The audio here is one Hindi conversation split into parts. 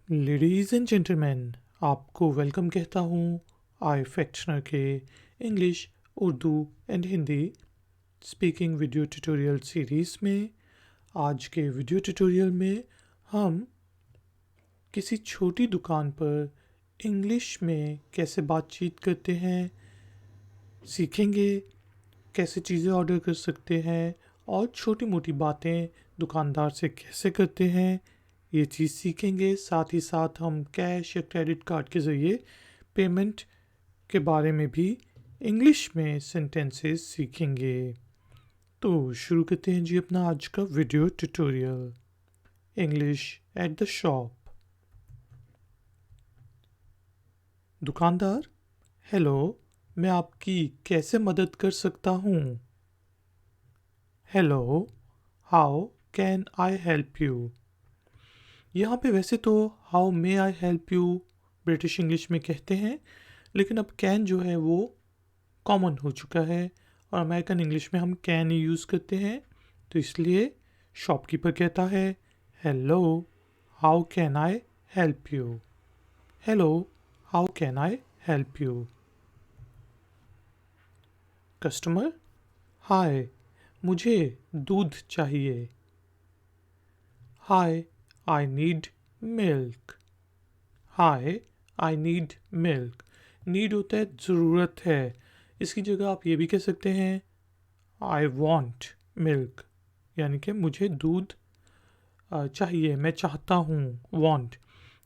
लेडीज़ एंड जेंटलमैन, आपको वेलकम कहता हूँ आई फैक्शनर के English, Urdu and Hindi speaking video tutorial series में। आज के वीडियो ट्यूटोरियल में हम किसी छोटी दुकान पर इंग्लिश में कैसे बातचीत करते हैं सीखेंगे, कैसे चीज़ें ऑर्डर कर सकते हैं और छोटी मोटी बातें दुकानदार से कैसे करते हैं, ये चीज़ सीखेंगे। साथ ही साथ हम कैश या क्रेडिट कार्ड के ज़रिए पेमेंट के बारे में भी इंग्लिश में सेंटेंसेस सीखेंगे। तो शुरू करते हैं जी अपना आज का video tutorial. English at the shop. दुकानदार, हेलो, मैं आपकी कैसे मदद कर सकता हूँ? Hello, how can I help you? यहाँ पे वैसे तो how may I help you British English में कहते हैं, लेकिन अब कैन जो है वो कॉमन हो चुका है और अमेरिकन इंग्लिश में हम कैन ही यूज़ करते हैं। तो इसलिए शॉपकीपर कहता है, hello, how can I help you? Hello, how can I help you? Customer, hi, मुझे दूध चाहिए। Hi, I need milk. Hi, I need milk. Need होता है ज़रूरत है, इसकी जगह आप ये भी कह सकते हैं आई वॉन्ट मिल्क, यानी कि मुझे दूध चाहिए, मैं चाहता हूँ, वॉन्ट।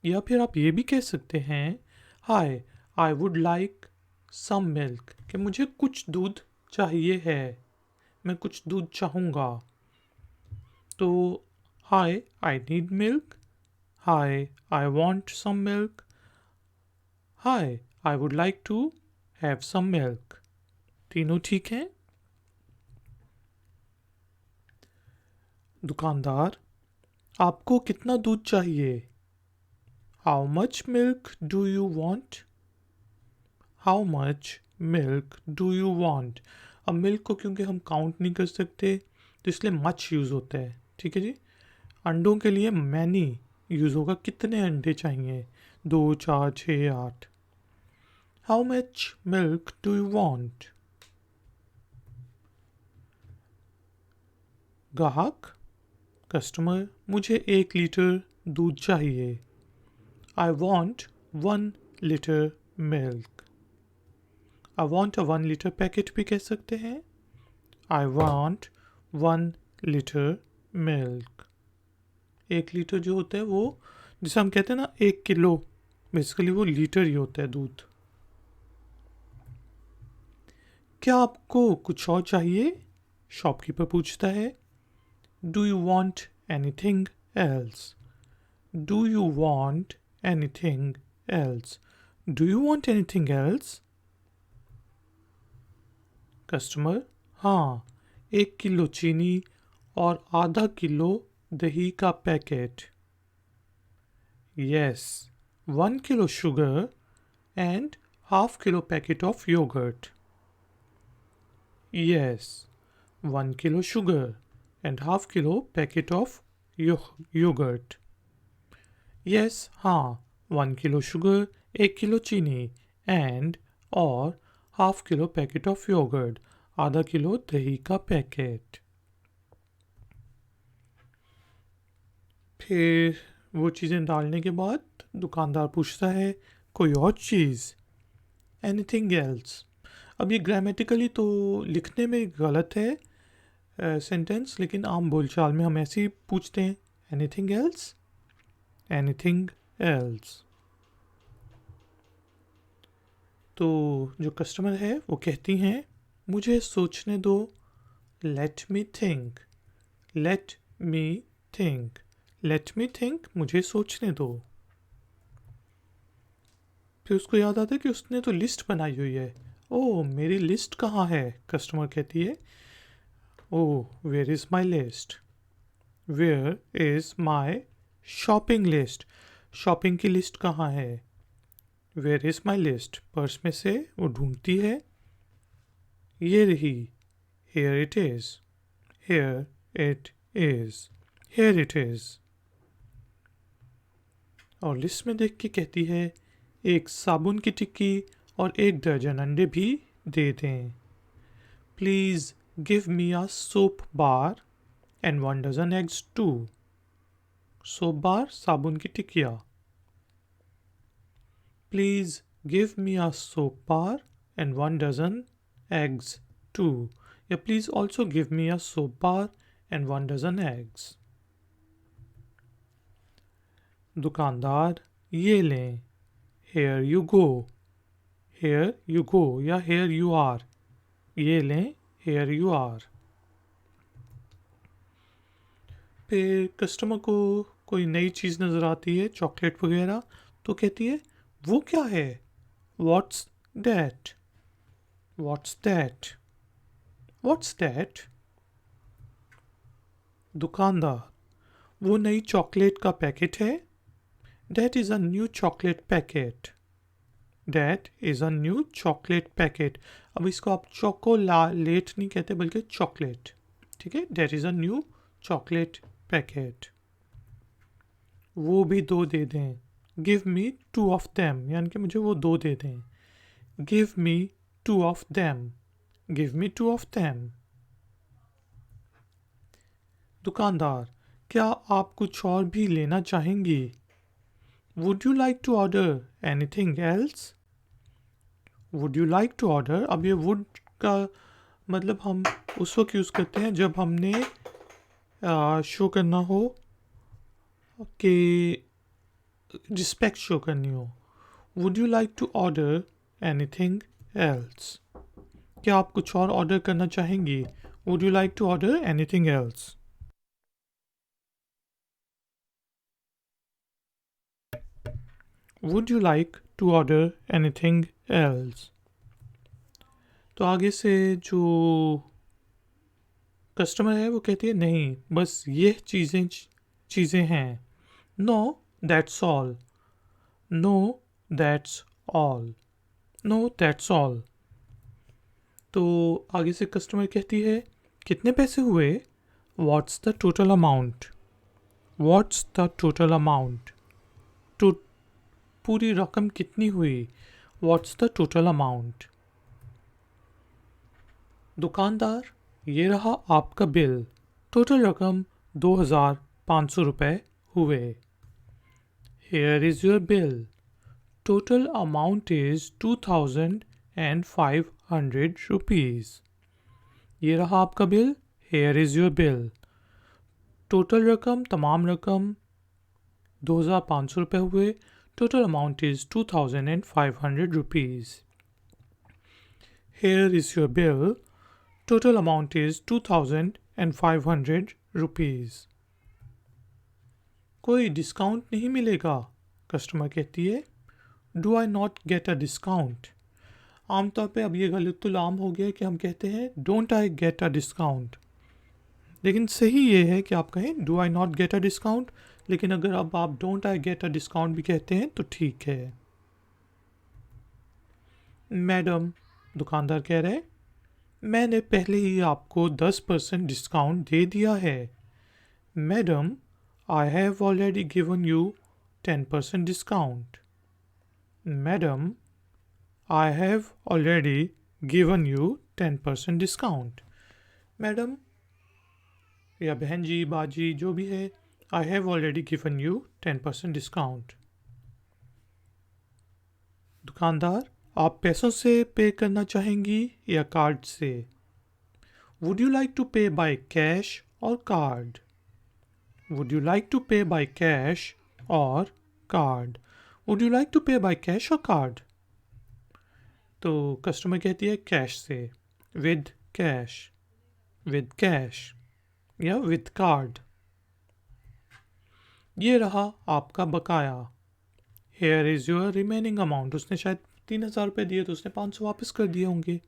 या फिर आप ये भी कह सकते हैं hi, I would like some milk, कि मुझे कुछ दूध चाहिए है, मैं कुछ दूध चाहूँगा। तो hi, I need milk, hi, I want some milk, hi, I would like to have some milk. तीनों ठीक हैं। दुकानदार, आपको कितना दूध चाहिए? How much milk do you want? How much milk do you want? अब मिल्क को क्योंकि हम काउंट नहीं कर सकते तो इसलिए मच यूज़ होता है, ठीक है जी। अंडों के लिए मैनी यूज़ होगा, कितने अंडे चाहिए? 2, 4, 6, 8। How much milk do you want? ग्राहक, कस्टमर, मुझे 1 लीटर दूध चाहिए। I want 1 litre milk. I want 1 litre packet भी कह सकते हैं। I want 1 litre milk. 1 litre जो होता है वो, जिसे हम कहते हैं ना 1 किलो, बेसिकली वो लीटर ही होता है दूध। क्या आपको कुछ और चाहिए? शॉपकीपर पूछता है। Do you want anything else? Do you want anything else? Do you want anything else? Customer, हाँ, 1 किलो चीनी और ½ किलो दही का packet. Yes, 1 kilo sugar and ½ kilo packet of yogurt. Yes, 1 kilo sugar and ½ kilo packet of yogurt. Yes, हाँ, 1 किलो शुगर, 1 किलो चीनी एंड और ½ kilo packet of yogurt, ½ kilo दही का पैकेट। फिर वो चीज़ें डालने के बाद दुकानदार पूछता है, कोई और चीज़? Anything else? अब ये ग्रामेटिकली तो लिखने में गलत है सेंटेंस, लेकिन आम बोलचाल में हम ऐसे ही पूछते हैं, एनीथिंग एल्स? Anything else? तो जो कस्टमर है वो कहती हैं, मुझे सोचने दो, let me think. Let me think. Let me think, मुझे सोचने दो। फिर उसको याद आता है कि उसने तो लिस्ट बनाई हुई है। ओह, मेरी लिस्ट कहाँ है? कस्टमर कहती है, oh, where is my list? Where is my shopping list? Shopping की लिस्ट कहाँ है? Where is my list? Purse में से वो ढूंढती है, ये रही, here it is, here it is, here it is. और लिस्ट में देख के कहती है एक साबुन की टिक्की और 1 दर्जन अंडे भी दे दें। Please give me a soap bar and 1 dozen eggs too. Soap bar साबुन की टिक्किया। Please give me a soap bar and 1 dozen eggs too. या please also give me a soap bar and 1 dozen eggs. दुकानदार ये लें। Here you go. Here you go या हेयर यू आर। ये लें, हेयर यू आर। फिर कस्टमर को कोई नई चीज़ नज़र आती है, चॉकलेट वगैरह, तो कहती है वो क्या है? What's that? What's that? What's that? दुकानदार वो नई चॉकलेट का पैकेट है। That is a new chocolate packet. That is a new chocolate packet. अब इसको आप चॉकोलेट नहीं कहते बल्कि चॉकलेट। ठीक है, that is a new chocolate packet. वो भी 2 दे दें। गिव मी 2 ऑफ देम, यानी कि मुझे वो 2 दे दें। Give me 2 of them. Give me 2 of them. दुकानदार क्या आप कुछ और भी लेना चाहेंगी? Would you like to order anything else? Would you like to order, अब ये वुड का मतलब हम उस वक्त यूज़ करते हैं जब हमने शो करना हो कि रिस्पेक्ट शो करनी हो। Would you like to order anything else? क्या आप कुछ और ऑर्डर करना चाहेंगी? Would you like to order anything else? Would you like to order anything else? तो आगे से जो कस्टमर है वो कहती है नहीं, बस ये चीज़ें हैं। No that's all. No that's all. No that's all. तो आगे से कस्टमर कहती है कितने पैसे हुए? What's the total amount? What's the total amount? तो पूरी रकम कितनी हुई? What's the total amount? दुकानदार ये रहा आपका बिल। टोटल रकम 2,500 हुए। Here is your bill. Total amount is 2,500 rupees. ये रहा आपका bill. Here is your bill. Total रकम, तमाम रकम 2,500 हुए। Total amount is 2,500 rupees. Here is your bill. Total amount is 2,500 rupees. कोई डिस्काउंट नहीं मिलेगा? कस्टमर कहती है do I not get a discount. आमतौर पे अब ये गलतुल आम हो गया है कि हम कहते हैं don't I get a discount, लेकिन सही ये है कि आप कहें do I not get a discount. लेकिन अगर अब आप don't I get a discount भी कहते हैं तो ठीक है। मैडम, दुकानदार कह रहे मैंने पहले ही आपको 10% डिस्काउंट दे दिया है। Madam, I have already given you 10% discount. Madam, I have already given you 10% discount. Madam या बहन जी, बाजी, जो भी है, I have already given you 10% discount. दुकानदार आप पैसों से पे करना चाहेंगी या कार्ड से? Would you like to pay by cash or card? Would you like to pay by cash or card? Would you like to pay by cash or card? तो कस्टमर कहती है कैश से। विद कैश, विद कैश या विद कार्ड। ये रहा आपका बकाया। Here is your remaining amount. उसने शायद 3,000 दिए तो उसने 500 वापस कर दिए होंगे।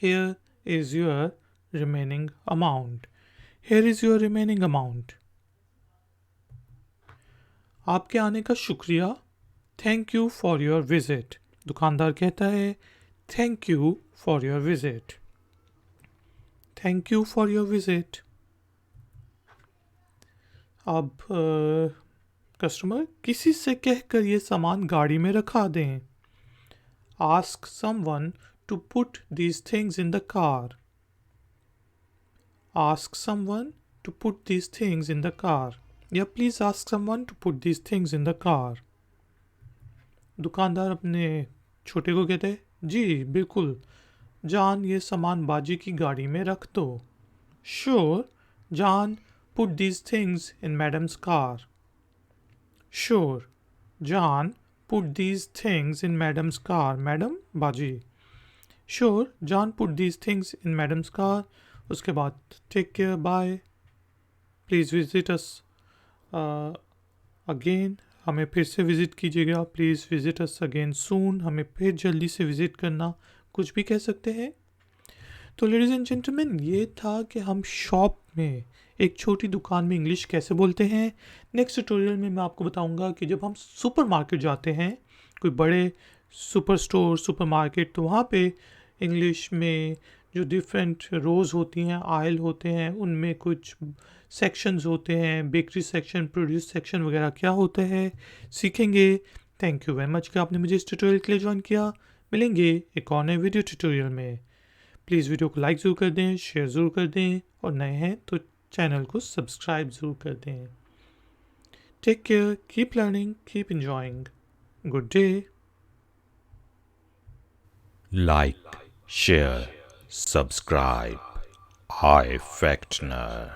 Here is your remaining amount. Here is your remaining amount. आपके आने का शुक्रिया। Thank you for your visit. दुकानदार कहता है thank you for your visit. Thank you for your visit. अब कस्टमर, किसी से कहकर ये सामान गाड़ी में रखा दें. Ask someone to put these things in the car. Ask someone to put these things in the car. या please ask someone to put these things in the car. दुकानदार अपने छोटे को कहते हैं, जी बिल्कुल जान, ये सामान बाजी की गाड़ी में रख दो. Sure, John, put these things in madam's car. Sure, John, put these things in madam's car. Madam, बाजी. Sure, John, put these things in madam's car. उसके बाद take care, bye. Please visit us again. हमें फिर से विज़िट कीजिएगा. प्लीज़ विज़िट अस अगेन सून. हमें फिर जल्दी से विज़िट करना. कुछ भी कह सकते हैं. तो लेडीज़ एंड जेंटलमैन, ये था कि हम शॉप में, एक छोटी दुकान में इंग्लिश कैसे बोलते हैं. नेक्स्ट ट्यूटोरियल में मैं आपको बताऊंगा कि जब हम सुपर मार्केट जाते हैं, कोई बड़े सुपर स्टोर, सुपर मार्केट, तो वहाँ पे इंग्लिश में जो डिफरेंट रोज़ होती हैं, आयल होते हैं, उनमें कुछ सेक्शंस होते हैं, बेकरी सेक्शन, प्रोड्यूस सेक्शन वगैरह क्या होता है, सीखेंगे. थैंक यू वेरी मच कि आपने मुझे इस ट्यूटोरियल के लिए ज्वाइन किया. मिलेंगे एक और नए वीडियो ट्यूटोरियल में. प्लीज़ वीडियो को लाइक ज़रूर कर दें, शेयर ज़रूर कर दें, और नए हैं तो चैनल को सब्सक्राइब ज़रूर कर दें. Take care, keep learning, keep enjoying. Good day. Like, share, subscribe. iFactner.